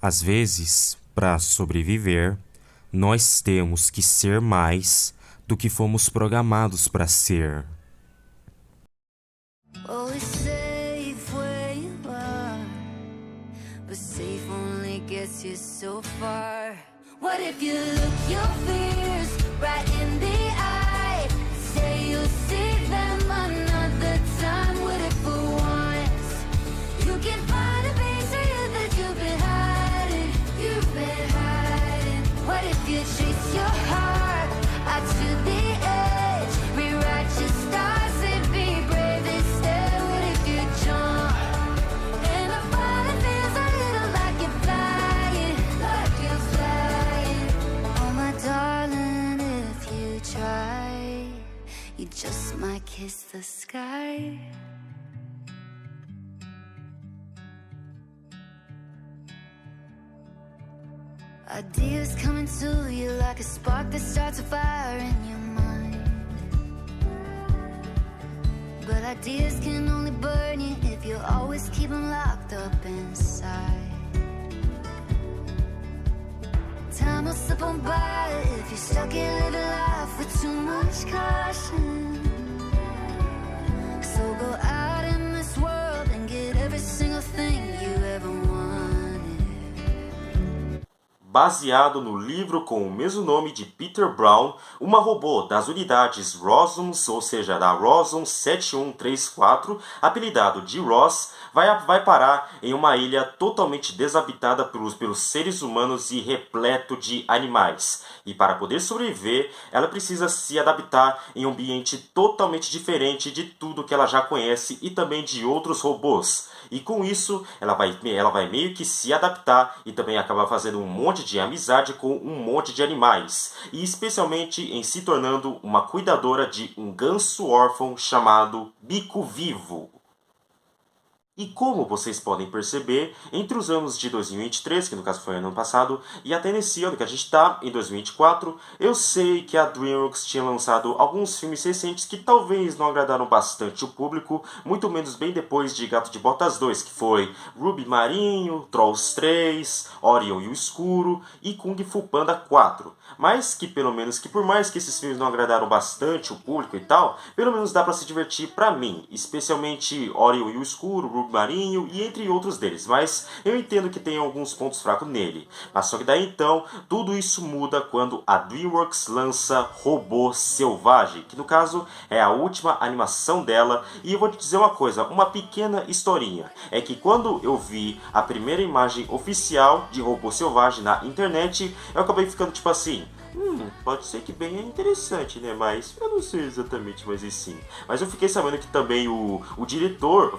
Às vezes, para sobreviver, nós temos que ser mais do que fomos programados para ser. Always safe where you are, but safe only gets you so far. What if you look your fears right in the eye? Say you'll see them another time. What if for once you can find a piece of you that you've been hiding? You've been hiding. What if you chase your heart out to the edge? Rewrite your stars and be brave instead. What if you jump and the falling feels a little like you're flying, like you're flying? Oh my darling, if you try, you just might kiss the sky. Ideas coming to you like a spark that starts a fire in your mind. But ideas can only burn you if you always keep them locked up inside. Time will slip on by if you're stuck in living life with too much caution. So go out in this world and get every single thing you ever wanted. Baseado no livro com o mesmo nome de Peter Brown, uma robô das unidades Rosums, ou seja, da Rosom 7134, apelidado de Ross, vai parar em uma ilha totalmente desabitada pelos seres humanos e repleto de animais. E para poder sobreviver, ela precisa se adaptar em um ambiente totalmente diferente de tudo que ela já conhece e também de outros robôs. E com isso, ela vai meio que se adaptar e também acabar fazendo um monte de amizade com um monte de animais. E especialmente em se tornando uma cuidadora de um ganso órfão chamado Bico Vivo. E como vocês podem perceber, entre os anos de 2023, que no caso foi ano passado, e até nesse ano que a gente está, em 2024, eu sei que a DreamWorks tinha lançado alguns filmes recentes que talvez não agradaram bastante o público, muito menos bem depois de Gato de Botas 2, que foi Ruby Marinho, Trolls 3, Orion e o Escuro e Kung Fu Panda 4. Mas que pelo menos, que por mais que esses filmes não agradaram bastante o público e tal, pelo menos dá pra se divertir pra mim, especialmente Orion e o Escuro, Ruby Marinho e entre outros deles, mas eu entendo que tem alguns pontos fracos nele. Mas só que daí então, tudo isso muda quando a DreamWorks lança Robô Selvagem, que no caso é a última animação dela, e eu vou te dizer uma coisa, uma pequena historinha, é que quando eu vi a primeira imagem oficial de Robô Selvagem na internet, eu acabei ficando tipo assim, pode ser que bem é interessante, né? Mas eu não sei exatamente, mas e sim. Mas eu fiquei sabendo que também o diretor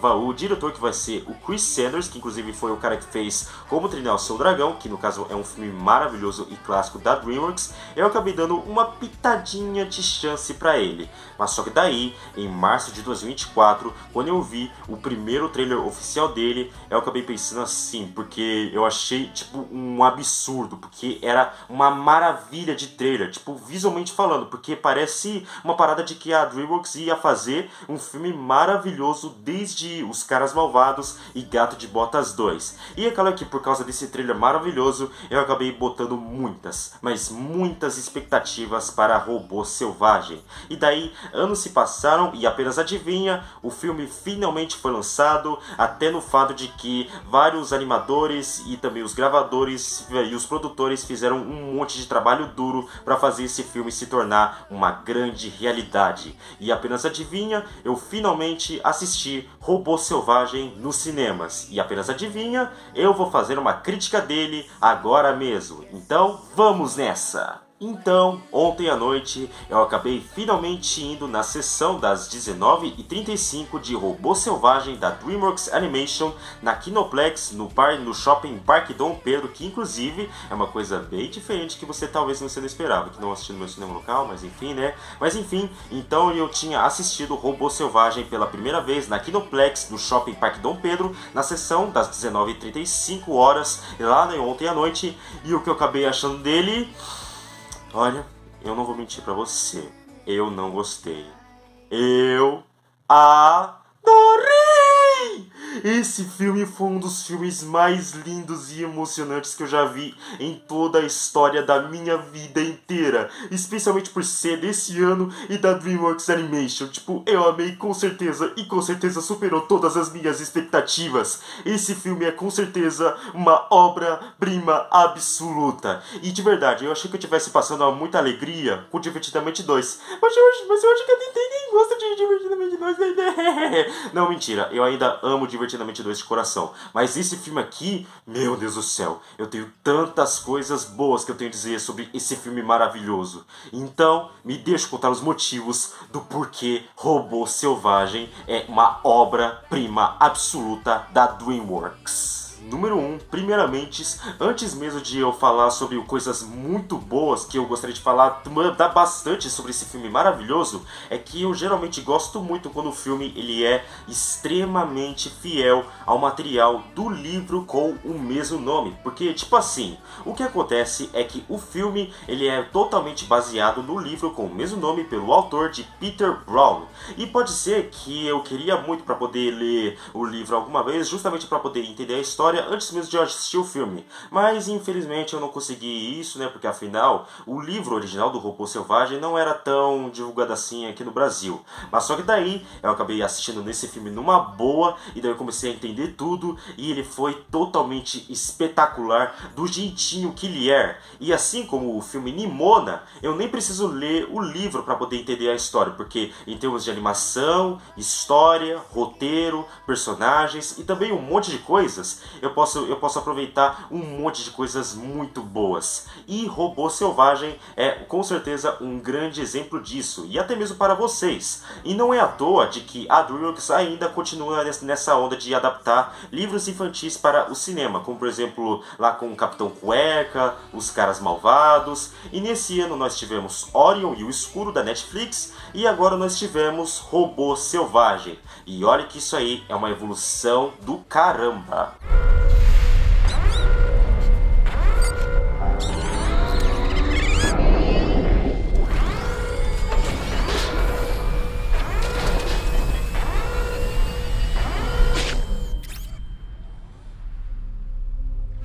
que vai ser o Chris Sanders, que inclusive foi o cara que fez Como Treinar o Seu Dragão, que no caso é um filme maravilhoso e clássico da DreamWorks, eu acabei dando uma pitadinha de chance pra ele. Mas só que daí, em março de 2024, quando eu vi o primeiro trailer oficial dele, eu acabei pensando assim, porque eu achei tipo um absurdo, porque era uma maravilha de trailer, tipo, visualmente falando, porque parece uma parada de que a DreamWorks ia fazer um filme maravilhoso desde Os Caras Malvados e Gato de Botas 2. E é claro que por causa desse trailer maravilhoso, eu acabei botando muitas, mas muitas expectativas para Robô Selvagem. E daí, anos se passaram e apenas adivinha, o filme finalmente foi lançado, até no fato de que vários animadores e também os gravadores e os produtores fizeram um monte de trabalho duro para fazer esse filme se tornar uma grande realidade. E apenas adivinha, eu finalmente assisti Robô Selvagem nos cinemas. E apenas adivinha, eu vou fazer uma crítica dele agora mesmo. Então, vamos nessa! Então, ontem à noite, eu acabei finalmente indo na sessão das 19h35 de Robô Selvagem da DreamWorks Animation na Kinoplex, no Shopping Parque Dom Pedro, que inclusive é uma coisa bem diferente que você talvez não esperava, que não assistindo no meu cinema local, mas enfim, né? Mas enfim, então eu tinha assistido Robô Selvagem pela primeira vez na Kinoplex, no Shopping Parque Dom Pedro, na sessão das 19h35 lá ontem à noite, e o que eu acabei achando dele... Olha, eu não vou mentir pra você, eu não gostei. Eu adorei! Esse filme foi um dos filmes mais lindos e emocionantes que eu já vi em toda a história da minha vida inteira. Especialmente por ser desse ano e da DreamWorks Animation. Tipo, eu amei com certeza e com certeza superou todas as minhas expectativas. Esse filme é com certeza uma obra-prima absoluta. E de verdade, eu achei que eu estivesse passando muita alegria com Divertidamente 2. Mas eu acho que eu nem gosto de Divertidamente 2, né? Não, mentira, eu ainda amo Divertidamente 2 de coração. Mas esse filme aqui, meu Deus do céu, eu tenho tantas coisas boas que eu tenho a dizer sobre esse filme maravilhoso. Então, me deixa contar os motivos do porquê Robô Selvagem é uma obra-prima absoluta da DreamWorks. Número 1, primeiramente, antes mesmo de eu falar sobre coisas muito boas que eu gostaria de falar bastante sobre esse filme maravilhoso, é que eu geralmente gosto muito quando o filme ele é extremamente fiel ao material do livro com o mesmo nome. Porque, tipo assim, o que acontece é que o filme ele é totalmente baseado no livro com o mesmo nome pelo autor de Peter Brown. E pode ser que eu queria muito para poder ler o livro alguma vez, justamente para poder entender a história antes mesmo de eu assistir o filme, mas infelizmente eu não consegui isso, né, porque afinal o livro original do Robô Selvagem não era tão divulgado assim aqui no Brasil, mas só que daí eu acabei assistindo nesse filme numa boa, e daí eu comecei a entender tudo, e ele foi totalmente espetacular do jeitinho que ele é, e assim como o filme Nimona, eu nem preciso ler o livro para poder entender a história, porque em termos de animação, história, roteiro, personagens e também um monte de coisas, eu posso aproveitar um monte de coisas muito boas. E Robô Selvagem é com certeza um grande exemplo disso, e até mesmo para vocês. E não é à toa de que a DreamWorks ainda continua nessa onda de adaptar livros infantis para o cinema, como por exemplo lá com o Capitão Cueca, Os Caras Malvados, e nesse ano nós tivemos Orion e o Escuro da Netflix, e agora nós tivemos Robô Selvagem. E olha que isso aí é uma evolução do caramba.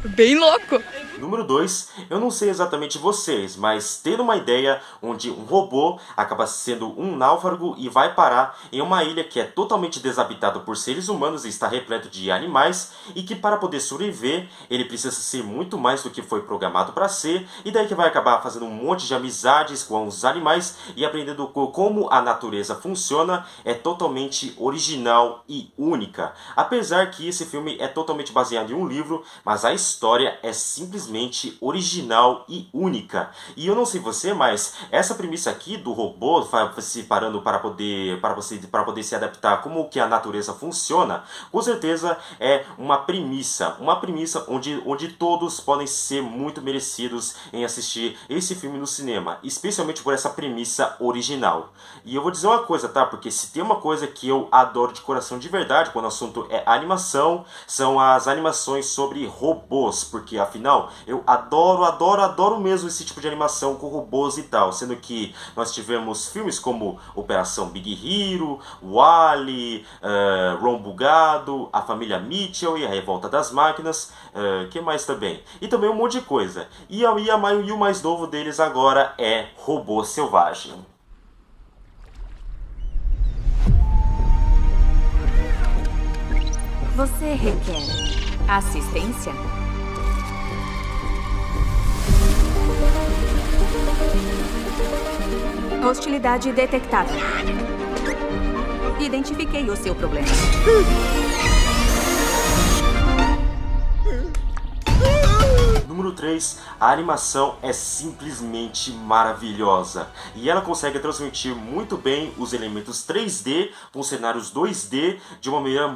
Bem louco! Número 2, eu não sei exatamente vocês, mas ter uma ideia onde um robô acaba sendo um náufrago e vai parar em uma ilha que é totalmente desabitada por seres humanos e está repleto de animais, e que para poder sobreviver ele precisa ser muito mais do que foi programado para ser, e daí que vai acabar fazendo um monte de amizades com os animais e aprendendo como a natureza funciona, é totalmente original e única. Apesar que esse filme é totalmente baseado em um livro, mas a história é simplesmente original e única. E eu não sei você, mas essa premissa aqui do robô se parando para poder se adaptar como que a natureza funciona, com certeza é uma premissa onde todos podem ser muito merecidos em assistir esse filme no cinema, especialmente por essa premissa original. E eu vou dizer uma coisa, tá? Porque se tem uma coisa que eu adoro de coração de verdade quando o assunto é animação, são as animações sobre robôs, porque afinal eu adoro mesmo esse tipo de animação com robôs e tal, sendo que nós tivemos filmes como Operação Big Hero, WALL-E, Ron Bugado, A Família Mitchell e A Revolta das Máquinas, que mais também? E também um monte de coisa. E o mais novo deles agora é Robô Selvagem. Você requer assistência? Hostilidade detectada. Identifiquei o seu problema. Número 3, a animação é simplesmente maravilhosa e ela consegue transmitir muito bem os elementos 3D com cenários 2D de uma maneira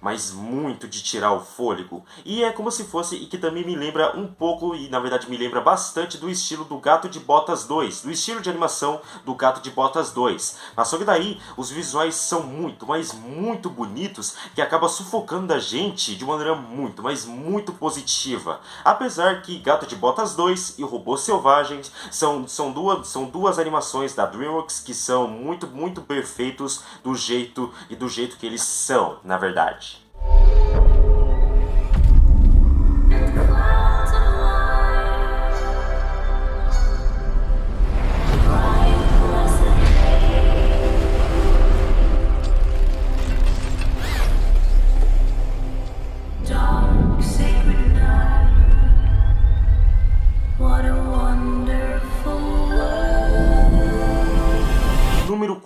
mas muito de tirar o fôlego. E é como se fosse, e que também me lembra um pouco, e na verdade me lembra bastante do estilo do Gato de Botas 2, do estilo de animação do Gato de Botas 2. Mas só que daí os visuais são muito bonitos, que acaba sufocando a gente de uma maneira muito positiva. Apesar que Gato de Botas 2 e Robô Selvagem são duas animações da DreamWorks que são muito perfeitos do jeito que eles são, na verdade.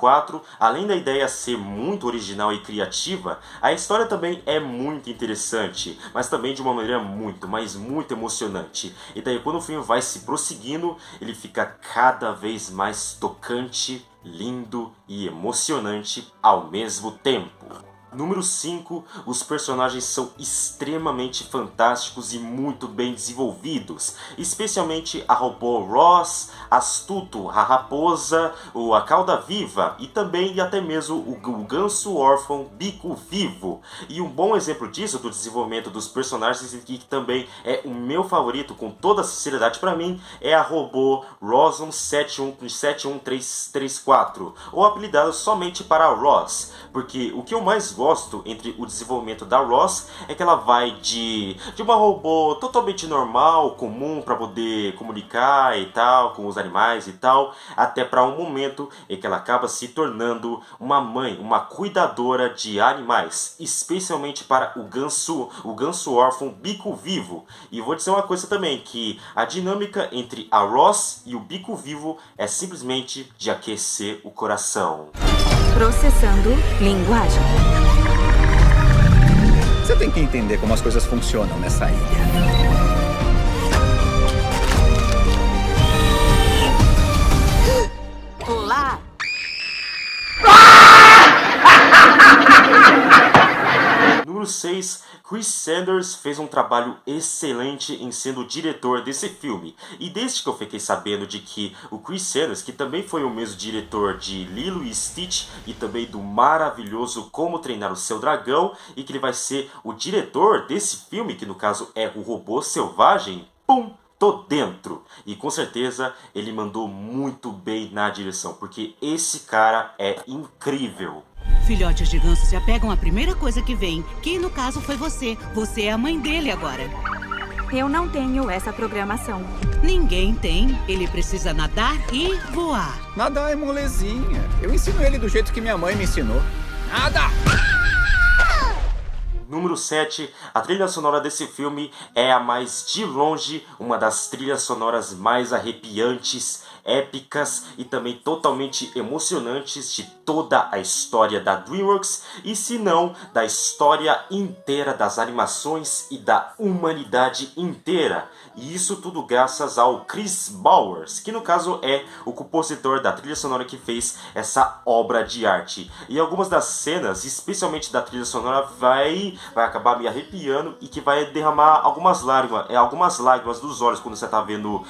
4, além da ideia ser muito original e criativa, a história também é muito interessante, mas também de uma maneira muito, mas muito emocionante. E daí quando o filme vai se prosseguindo, ele fica cada vez mais tocante, lindo e emocionante ao mesmo tempo. Número 5, os personagens são extremamente fantásticos e muito bem desenvolvidos, especialmente a robô Ross, Astuto, a raposa, a cauda viva e também e até mesmo o ganso órfão Bico Vivo. E um bom exemplo disso, do desenvolvimento dos personagens, e que também é o meu favorito com toda sinceridade para mim, é a robô Rosum 71334, ou apelidado somente para Ross, porque o que eu mais gosto entre o desenvolvimento da Ross é que ela vai de uma robô totalmente normal, comum para poder comunicar e tal com os animais e tal, até para um momento em que ela acaba se tornando uma mãe, uma cuidadora de animais, especialmente para o ganso órfão Bico Vivo. E vou dizer uma coisa também, que a dinâmica entre a Ross e o Bico Vivo é simplesmente de aquecer o coração. Processando linguagem. Você tem que entender como as coisas funcionam nessa ilha. Olá! Número 6, Chris Sanders fez um trabalho excelente em sendo o diretor desse filme. E desde que eu fiquei sabendo de que o Chris Sanders, que também foi o mesmo diretor de Lilo e Stitch e também do maravilhoso Como Treinar o Seu Dragão, e que ele vai ser o diretor desse filme, que no caso é o Robô Selvagem, pum! Tô dentro! E com certeza ele mandou muito bem na direção, porque esse cara é incrível. Filhotes de ganso se apegam à primeira coisa que vem, que no caso foi você. Você é a mãe dele agora. Eu não tenho essa programação. Ninguém tem. Ele precisa nadar e voar. Nadar é molezinha. Eu ensino ele do jeito que minha mãe me ensinou. Nada! Número 7, a trilha sonora desse filme é a mais de longe uma das trilhas sonoras mais arrepiantes, épicas e também totalmente emocionantes de toda a história da DreamWorks, e se não, da história inteira das animações e da humanidade inteira. E isso tudo graças ao Chris Bowers, que no caso é o compositor da trilha sonora que fez essa obra de arte. E algumas das cenas, especialmente da trilha sonora, vai acabar me arrepiando e que vai derramar algumas lágrimas dos olhos quando você está vendo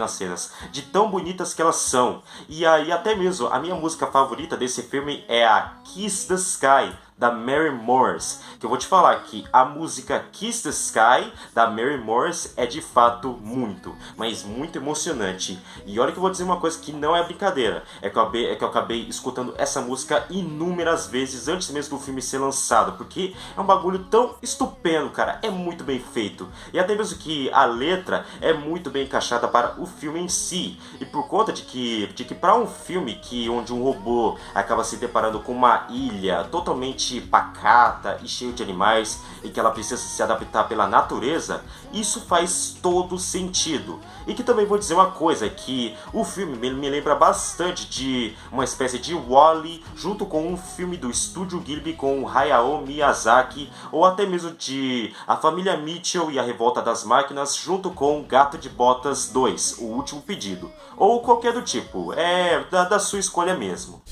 as cenas, de tão bonitas que elas são. E aí até mesmo a minha música favorita desse filme é a Kiss the Sky, da Mary Morris, que eu vou te falar que a música Kiss the Sky da Mary Morris é de fato muito, mas muito emocionante. E olha que eu vou dizer uma coisa que não é brincadeira, é que eu acabei escutando essa música inúmeras vezes antes mesmo do filme ser lançado, porque é um bagulho tão estupendo, cara, é muito bem feito. E até mesmo que a letra é muito bem encaixada para o filme em si. E por conta de que para um filme onde um robô acaba se deparando com uma ilha totalmente pacata e cheio de animais e que ela precisa se adaptar pela natureza, isso faz todo sentido. E que também vou dizer uma coisa, que o filme me lembra bastante de uma espécie de Wall-E junto com um filme do Estúdio Ghibli com o Hayao Miyazaki, ou até mesmo de A Família Mitchell e a Revolta das Máquinas junto com Gato de Botas 2, O Último Pedido, ou qualquer do tipo, da sua escolha mesmo.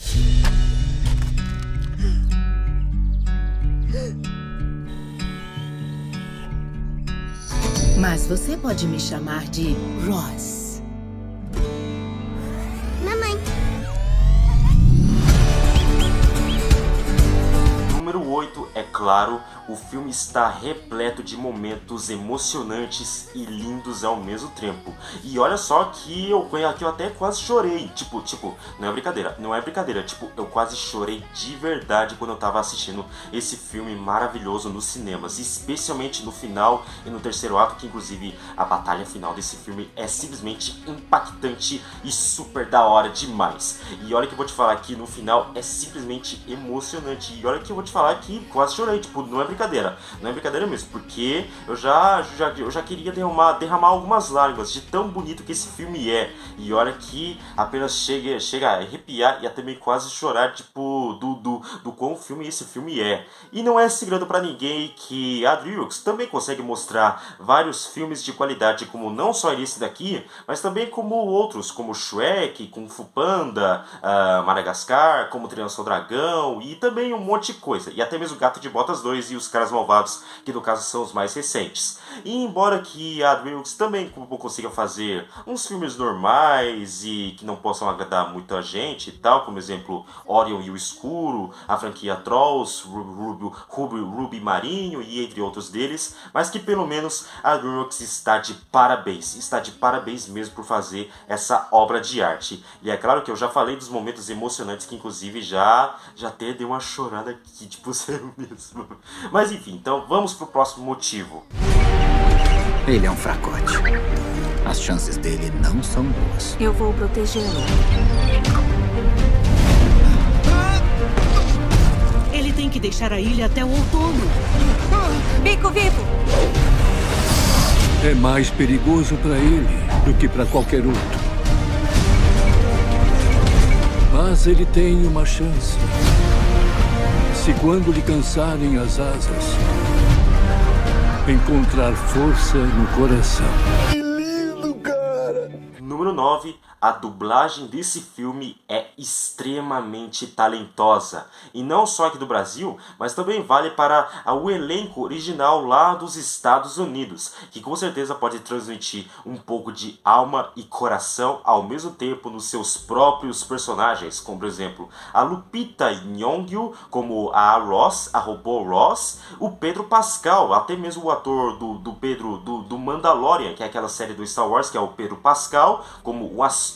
Mas você pode me chamar de Ross. Mamãe. Número 8, é claro, o filme está repleto de momentos emocionantes e lindos ao mesmo tempo. E olha só que eu até quase chorei. Tipo, não é brincadeira. Tipo, eu quase chorei de verdade quando eu tava assistindo esse filme maravilhoso nos cinemas. Especialmente no final e no terceiro ato, que inclusive a batalha final desse filme é simplesmente impactante e super da hora demais. E olha que eu vou te falar que no final é simplesmente emocionante. E olha que eu vou te falar que quase chorei. aí, tipo, não é brincadeira mesmo, porque eu já queria derramar algumas lágrimas de tão bonito que esse filme é. E olha que apenas chega a arrepiar e até meio quase chorar, tipo, do quão esse filme é. E não é segredo pra ninguém que a DreamWorks também consegue mostrar vários filmes de qualidade, como não só esse daqui, mas também como outros, como Shrek, Kung Fu Panda, Madagascar, como Treinar ao Dragão e também um monte de coisa. E até mesmo Gato de Botas 2 e Os Caras Malvados, que no caso são os mais recentes. E embora que a DreamWorks também consiga fazer uns filmes normais e que não possam agradar muita gente e tal, como exemplo Orion e o Escuro, a franquia Trolls, Ruby Marinho e entre outros deles, mas que pelo menos a DreamWorks está de parabéns mesmo por fazer essa obra de arte. E é claro que eu já falei dos momentos emocionantes que inclusive já até dei uma chorada aqui, tipo, sério mesmo. Mas enfim, então vamos pro próximo motivo. Ele é um fracote. As chances dele não são boas. Eu vou protegê-lo. Ele tem que deixar a ilha até o outono. Bico vivo! É mais perigoso para ele do que para qualquer outro. Mas ele tem uma chance. Se quando lhe cansarem as asas, encontrar força no coração. Número 9. A dublagem desse filme é extremamente talentosa. E não só aqui do Brasil, mas também vale para o elenco original lá dos Estados Unidos, que com certeza pode transmitir um pouco de alma e coração ao mesmo tempo nos seus próprios personagens, como por exemplo a Lupita Nyong'o como a Ross, a robô Ross, o Pedro Pascal, até mesmo o ator do Mandalorian, que é aquela série do Star Wars, que é o Pedro Pascal, como o astuto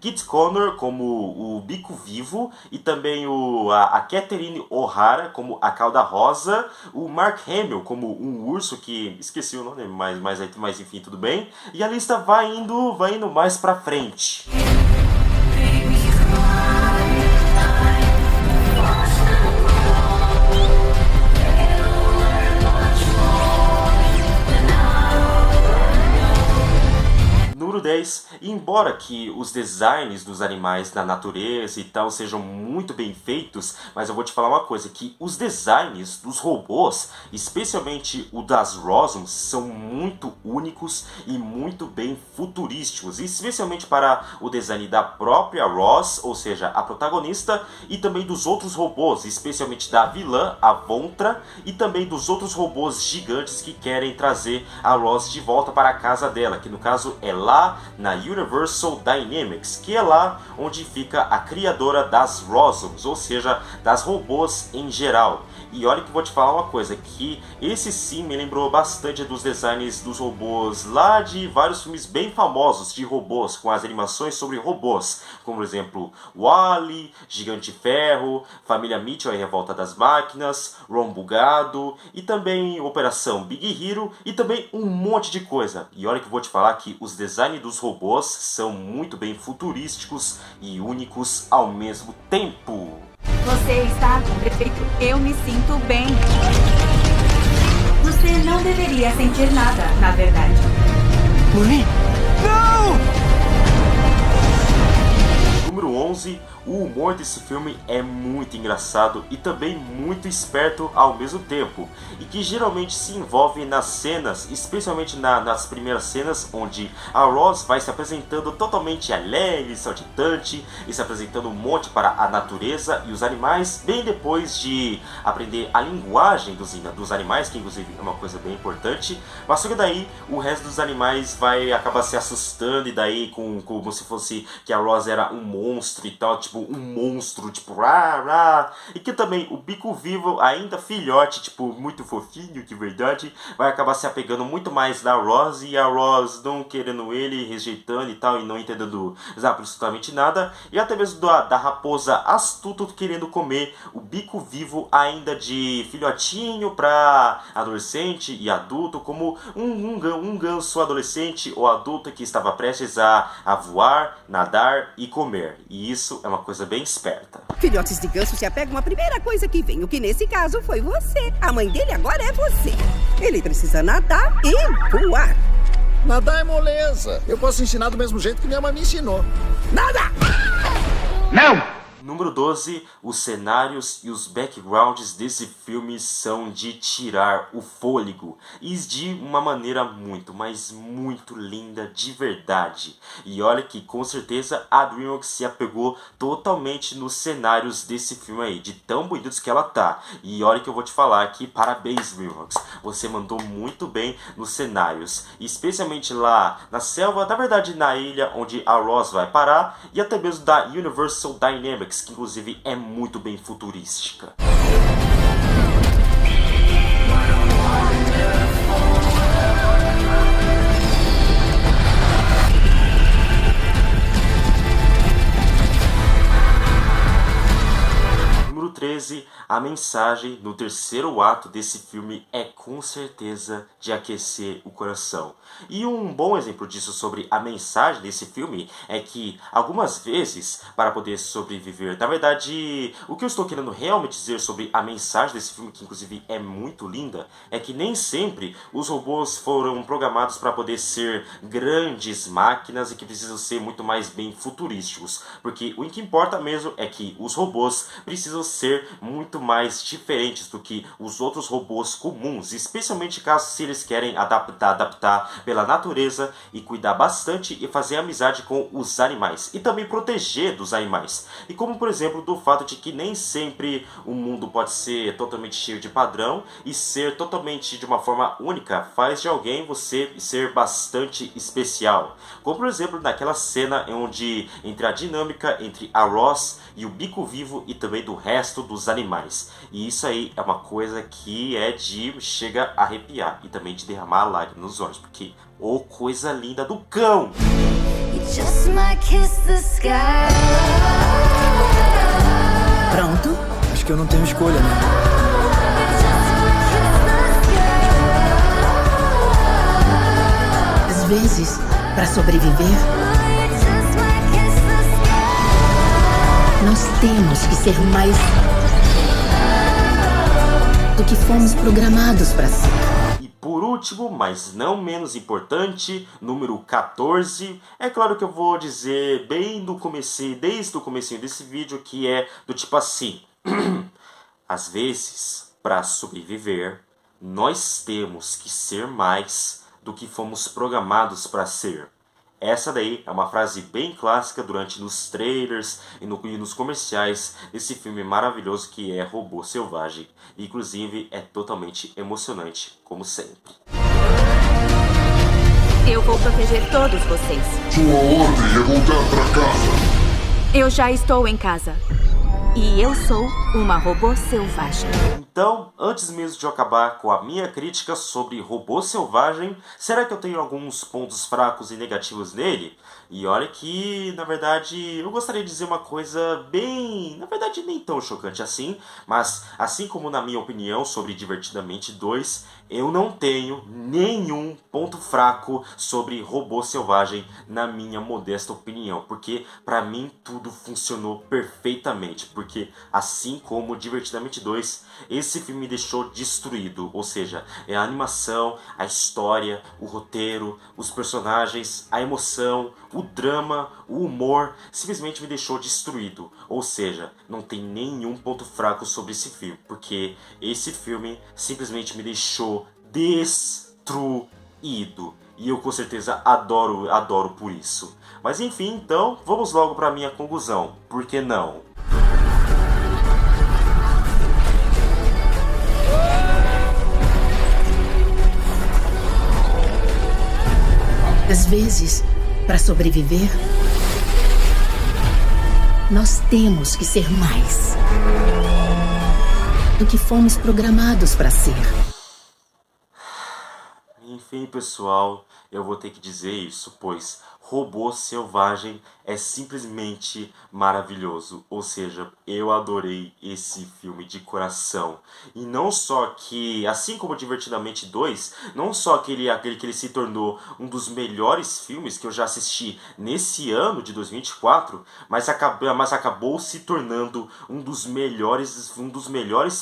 Kit Connor como o Bico Vivo, e também a Catherine O'Hara como a Cauda Rosa, o Mark Hamill como um urso, que esqueci o nome, mas enfim, tudo bem. E a lista vai indo mais pra frente. Número 10. Embora que os designs dos animais na natureza e tal sejam muito bem feitos, mas eu vou te falar uma coisa, que os designs dos robôs, especialmente o das Rosums, são muito únicos e muito bem futurísticos, especialmente para o design da própria Ross, ou seja, a protagonista, e também dos outros robôs, especialmente da vilã, a Vontra, e também dos outros robôs gigantes que querem trazer a Ross de volta para a casa dela, que no caso é lá na Universal Dynamics, que é lá onde fica a criadora das Rosums, ou seja, das robôs em geral. E olha que eu vou te falar uma coisa, que esse sim me lembrou bastante dos designs dos robôs lá de vários filmes bem famosos de robôs, com as animações sobre robôs, como por exemplo Wall-E, Gigante de Ferro, Família Mitchell e a Revolta das Máquinas, Ron Bugado, e também Operação Big Hero, e também um monte de coisa. E olha que eu vou te falar que os designs dos robôs são muito bem futurísticos e únicos ao mesmo tempo. Você está perfeito. Eu me sinto bem. Você não deveria sentir nada, na verdade. Mãe? Número 11. O humor desse filme é muito engraçado e também muito esperto ao mesmo tempo, e que geralmente se envolve nas cenas, especialmente nas primeiras cenas, onde a Ross vai se apresentando totalmente alegre, saltitante, e se apresentando um monte para a natureza e os animais, bem depois de aprender a linguagem dos animais, que inclusive é uma coisa bem importante, mas só que daí o resto dos animais vai acabar se assustando, e daí como se fosse que a Ross era um monstro e tal, tipo um monstro, tipo e que também o Bico Vivo, ainda filhote, tipo muito fofinho de verdade, vai acabar se apegando muito mais da Ross, e a Ross não querendo ele, rejeitando e tal, e não entendendo absolutamente nada, e até mesmo da raposa astuto querendo comer o Bico Vivo ainda de filhotinho para adolescente e adulto, como um ganso adolescente ou adulto que estava prestes a voar, nadar e comer. viver. E isso é uma coisa bem esperta. Filhotes de ganso se apegam à primeira coisa que vem, o que nesse caso foi você. A mãe dele agora é você. Ele precisa nadar e voar. Nadar é moleza. Eu posso ensinar do mesmo jeito que minha mãe me ensinou. Nada! Não! Número 12, os cenários e os backgrounds desse filme são de tirar o fôlego e de uma maneira muito, mas muito linda de verdade. E olha que com certeza a DreamWorks se apegou totalmente nos cenários desse filme aí, de tão bonitos que ela tá. E olha que eu vou te falar aqui, parabéns DreamWorks, você mandou muito bem nos cenários, especialmente lá na selva, na verdade na ilha onde a Roz vai parar, e até mesmo da Universal Dynamics, que inclusive é muito bem futurística. Número 13, a mensagem no terceiro ato desse filme é com certeza de aquecer o coração. E um bom exemplo disso sobre a mensagem desse filme é que algumas vezes, para poder sobreviver, na verdade, o que eu estou querendo realmente dizer sobre a mensagem desse filme, que inclusive é muito linda, é que nem sempre os robôs foram programados para poder ser grandes máquinas e que precisam ser muito mais bem futurísticos, porque o que importa mesmo é que os robôs precisam ser muito mais diferentes do que os outros robôs comuns, especialmente caso se eles querem adaptar pela natureza e cuidar bastante e fazer amizade com os animais e também proteger dos animais. E como por exemplo do fato de que nem sempre o mundo pode ser totalmente cheio de padrão e ser totalmente de uma forma única faz de alguém você ser bastante especial. Como por exemplo naquela cena onde entre a dinâmica entre a Roz e o bico vivo e também do resto dos animais. E isso aí é uma coisa que chega a arrepiar e também de derramar lágrimas nos olhos, porque coisa linda do cão! Pronto? Acho que eu não tenho escolha, né? Às vezes, para sobreviver, nós temos que ser mais do que fomos programados para ser. E por último, mas não menos importante, número 14, é claro que eu vou dizer bem do comecinho, desde o comecinho desse vídeo, que é do tipo assim: às vezes, para sobreviver, nós temos que ser mais do que fomos programados para ser. Essa daí é uma frase bem clássica durante nos trailers e nos comerciais desse filme maravilhoso que é Robô Selvagem. Inclusive é totalmente emocionante, como sempre. Eu vou proteger todos vocês. Sua ordem é voltar pra casa. Eu já estou em casa. E eu sou uma robô selvagem. Então, antes mesmo de eu acabar com a minha crítica sobre Robô Selvagem, será que eu tenho alguns pontos fracos e negativos nele? E olha que, na verdade, eu gostaria de dizer uma coisa bem... Na verdade, nem tão chocante assim, mas assim como na minha opinião sobre Divertidamente 2, eu não tenho nenhum ponto fraco sobre Robô Selvagem na minha modesta opinião, porque pra mim tudo funcionou perfeitamente, porque assim como Divertidamente 2, esse filme me deixou destruído, ou seja, a animação, a história, o roteiro, os personagens, a emoção, o drama, o humor, simplesmente me deixou destruído, ou seja, não tem nenhum ponto fraco sobre esse filme, porque esse filme simplesmente me deixou destruído. E eu com certeza adoro por isso. Mas enfim, então, vamos logo para a minha conclusão. Por que não? Às vezes, para sobreviver, nós temos que ser mais do que fomos programados para ser. Enfim, pessoal, eu vou ter que dizer isso, pois Robô Selvagem é simplesmente maravilhoso. Ou seja, eu adorei esse filme de coração. E não só que, assim como Divertidamente 2, não só aquele que ele se tornou um dos melhores filmes que eu já assisti nesse ano de 2024, mas acabou se tornando um dos melhores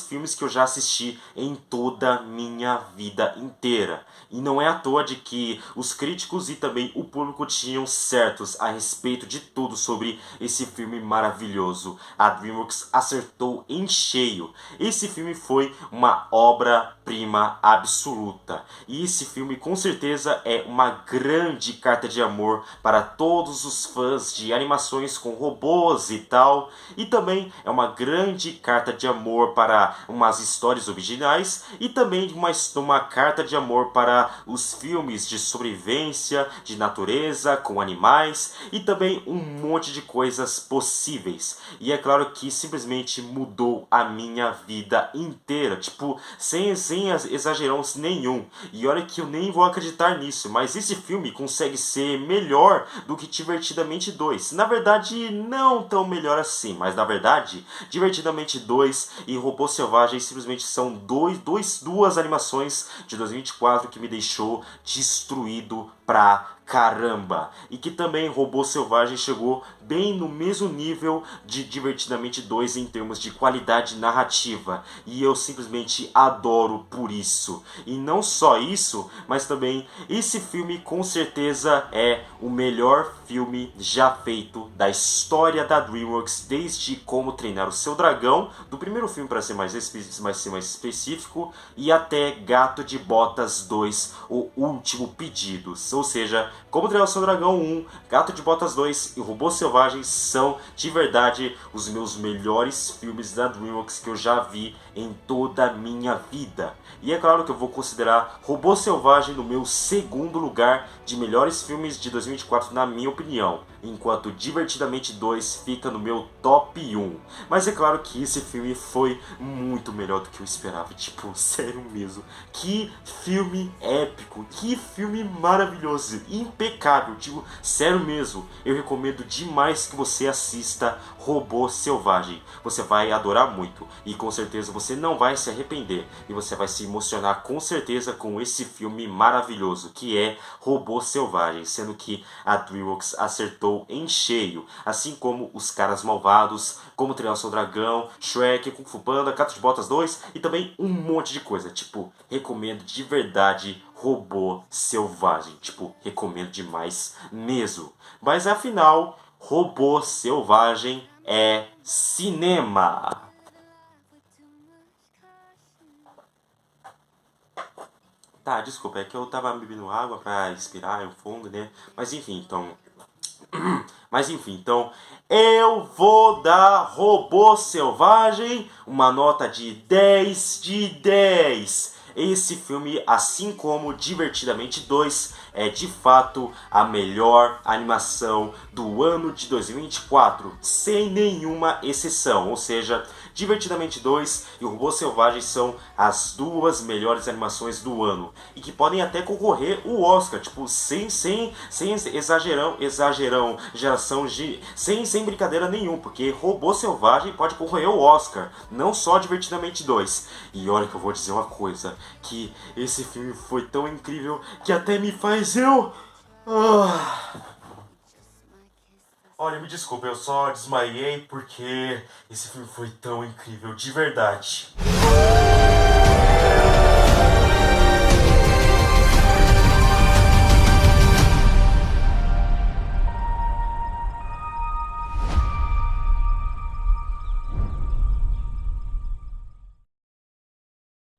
filmes que eu já assisti em toda a minha vida inteira. E não é à toa de que os críticos e também o público tinham certos a respeito de tudo sobre esse filme maravilhoso. A DreamWorks acertou em cheio. Esse filme foi uma obra-prima absoluta. E esse filme com certeza é uma grande carta de amor para todos os fãs de animações com robôs e tal. E também é uma grande carta de amor para umas histórias originais e também uma carta de amor para os filmes de sobrevivência, de natureza, com animais e também um monte de coisas possíveis. E é claro que simplesmente mudou a minha vida inteira, tipo, sem exagerão nenhum. E olha que eu nem vou acreditar nisso, mas esse filme consegue ser melhor do que Divertidamente 2. Na verdade, não tão melhor assim, mas na verdade, Divertidamente 2 e Robô Selvagem simplesmente são duas animações de 2024 que me deixou destruído pra caramba. E que também Robô Selvagem chegou bem no mesmo nível de Divertidamente 2 em termos de qualidade narrativa. E eu simplesmente adoro por isso. E não só isso, mas também esse filme com certeza é o melhor filme já feito da história da DreamWorks, desde Como Treinar o Seu Dragão, do primeiro filme para ser mais específico, e até Gato de Botas 2, O Último Pedido. Ou seja, Como Treinar o Seu Dragão 1, Gato de Botas 2 e Robô Selvagem são de verdade os meus melhores filmes da DreamWorks que eu já vi em toda a minha vida. E é claro que eu vou considerar Robô Selvagem no meu segundo lugar de melhores filmes de 2024 na minha opinião, enquanto Divertidamente 2 fica no meu top 1. Mas é claro que esse filme foi muito melhor do que eu esperava, tipo, sério mesmo. Que filme épico, que filme maravilhoso, impecável, tipo, sério mesmo. Eu recomendo demais que você assista Robô Selvagem. Você vai adorar muito e com certeza você não vai se arrepender e você vai se emocionar com certeza com esse filme maravilhoso que é Robô Selvagem, sendo que a DreamWorks acertou em cheio, assim como Os Caras Malvados, Como Treinar o Seu Dragão, Shrek, Kung Fu Panda, Gato de Botas 2 e também um monte de coisa. Tipo, recomendo de verdade Robô Selvagem, tipo, recomendo demais mesmo. Mas afinal, Robô Selvagem é cinema. Tá, desculpa, é que eu tava bebendo água pra expirar no fundo, né? Mas enfim, então eu vou dar Robô Selvagem uma nota de 10 de 10. Esse filme, assim como Divertidamente 2, é de fato a melhor animação do ano de 2024, sem nenhuma exceção. Ou seja, Divertidamente 2 e o Robô Selvagem são as duas melhores animações do ano. E que podem até concorrer o Oscar, tipo, sem brincadeira nenhuma, porque Robô Selvagem pode concorrer ao Oscar, não só Divertidamente 2. E olha que eu vou dizer uma coisa, que esse filme foi tão incrível que até me faz eu... Olha, me desculpa, eu só desmaiei porque esse filme foi tão incrível, de verdade.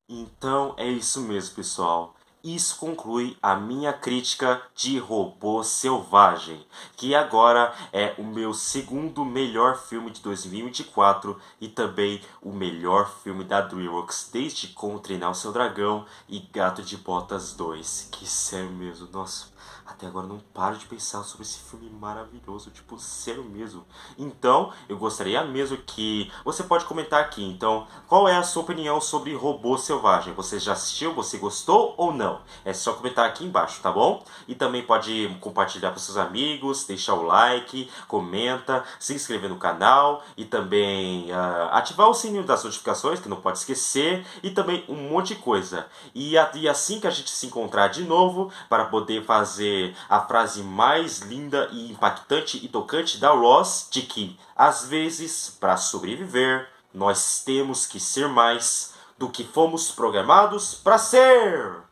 Então é isso mesmo, pessoal. Isso conclui a minha crítica de Robô Selvagem, que agora é o meu segundo melhor filme de 2024 e também o melhor filme da DreamWorks desde Como Treinar o Seu Dragão e Gato de Botas 2. Que sério mesmo, nossa, Até agora não paro de pensar sobre esse filme maravilhoso, tipo, sério mesmo. Então, eu gostaria mesmo que você pode comentar aqui. Então, qual é a sua opinião sobre Robô Selvagem? Você já assistiu? Você gostou ou não? É só comentar aqui embaixo, tá bom? E também pode compartilhar com seus amigos, deixar o like, comenta, se inscrever no canal e também ativar o sininho das notificações, que não pode esquecer, e também um monte de coisa. E assim que a gente se encontrar de novo, para poder fazer a frase mais linda e impactante e tocante da Roz, de que, às vezes, para sobreviver, nós temos que ser mais do que fomos programados para ser!